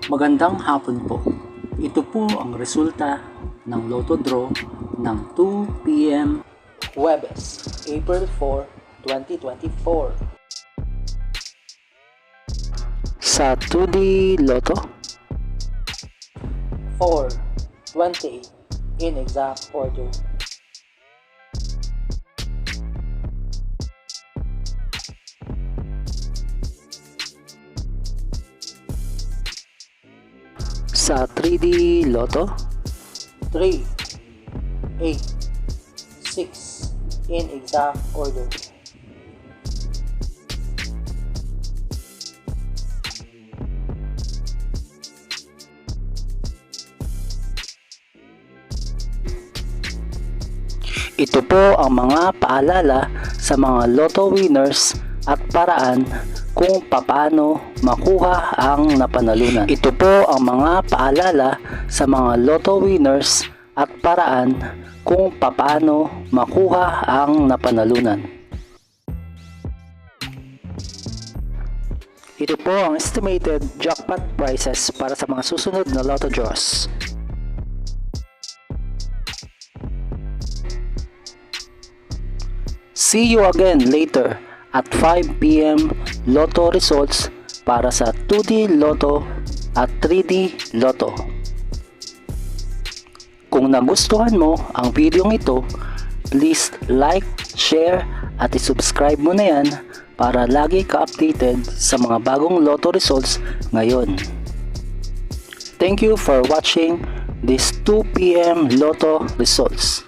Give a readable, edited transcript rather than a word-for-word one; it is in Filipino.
Magandang hapon po. Ito po ang resulta ng Lotto Draw ng 2 p.m. Huwebes, April 4, 2024. Sa 2D Lotto, 4, 20 in exact order. Sa 3D Lotto, 3, 8, 6 in exact order. Ito po ang mga paalala sa mga Lotto winners at paraan kung paano makuha ang napanalunan. Ito po ang mga paalala sa mga Lotto winners at paraan kung paano makuha ang napanalunan. Ito po ang estimated jackpot prices para sa mga susunod na Lotto draws. See you again later at 5 p.m. Lotto results para sa 2D Lotto at 3D Lotto. Kung nagustuhan mo ang video ito, please like, share at isubscribe mo na yan para lagi ka updated sa mga bagong Lotto results ngayon. Thank you for watching this 2 p.m. Lotto results.